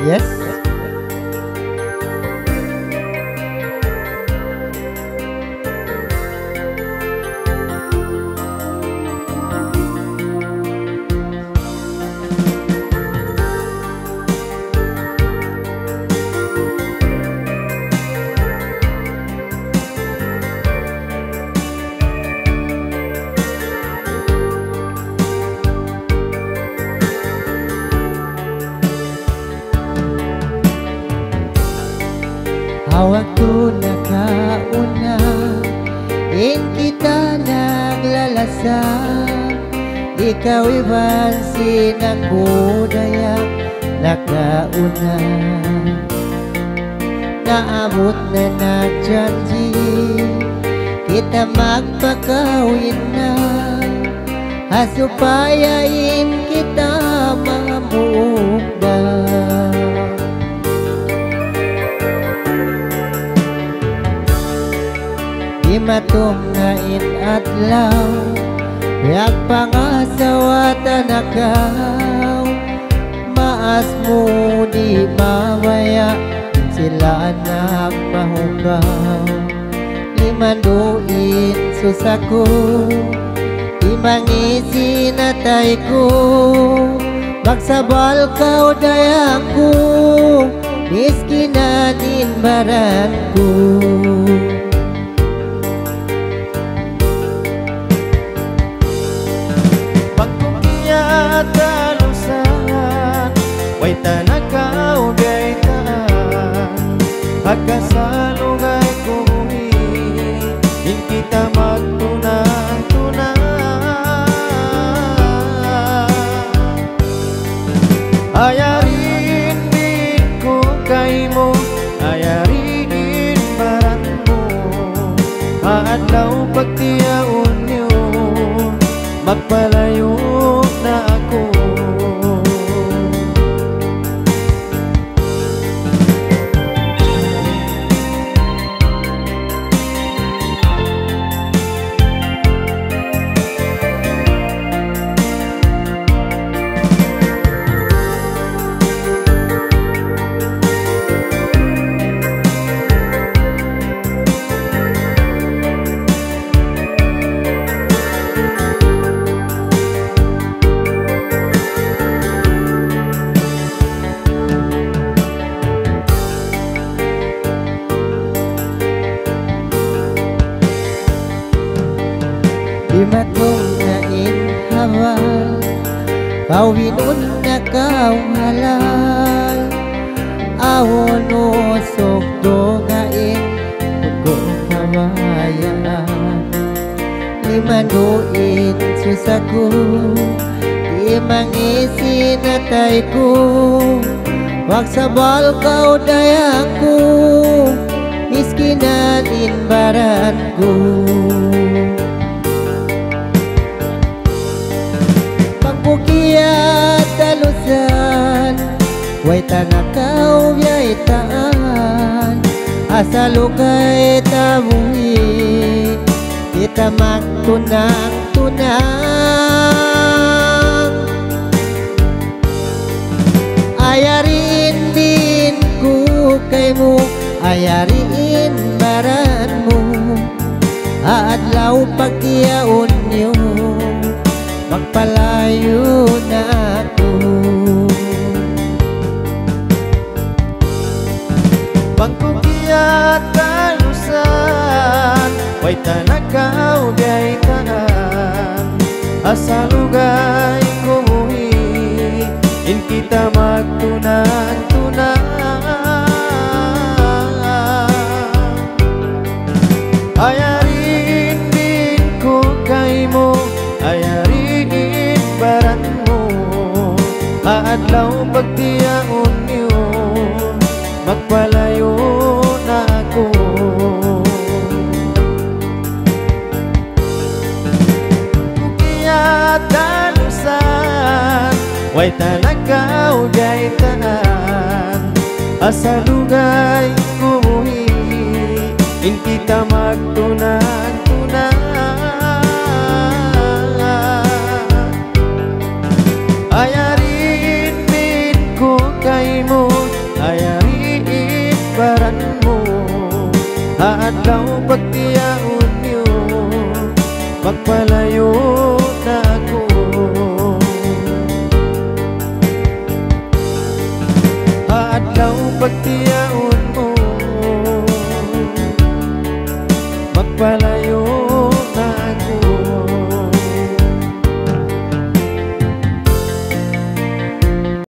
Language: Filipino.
Yes. Hawag ko na kauna, kita naglalasang. Ikaw ibansin ako dayang nakauna. Naabot na nagjanji, kita magpakawin na. Asupayain kita mamukda. Di matungnain adlaw, yak pangasawa tanakaw. Maas mo di mawaya, sila anak mahukaw. Limanduin susako, di mangisi natay ko. Magsabal kau dayaku, miskinanin baranku. Talusan, way tanakaw gaytaan. Pagkasalugay kumi, din kita magtunang-tunang. Ayarin din ko kay mo, ayarin baran mo. Maadlaw pagtiyaon niyo, magpalayo na ako. Di matungnain hawal, kawinun na kau halal. Awon usok dogain, kung kawayaan. Limanuin susaku, di mangisi natay ko. Wag sabal kau dayaku, miskinanin baranku. Pagbukiat talusan, way tanakaw yaitaan. Asalukay tabuhi, kita magtunang-tunang. Ayarin din ko kay mo, ayarin baran mo. Adlaw pagtiyaon niyo, magpalayo na ako. Pagkukiat talusan, way tanakaw gaytaan. Asalugay kumuhi, in kita magtunang-tunang. Ayarin din ko kay mo, ayarin baran mo. Maadlaw pagtiyaon niyo, magpalayo na ako. Kukiyat talusan, way tanakaw gaytaan. Asalugay kumuhi, in kita magtunang-tunang. Ayarin din ko kay mo, adlaw pagtiyaon niyo magpalayo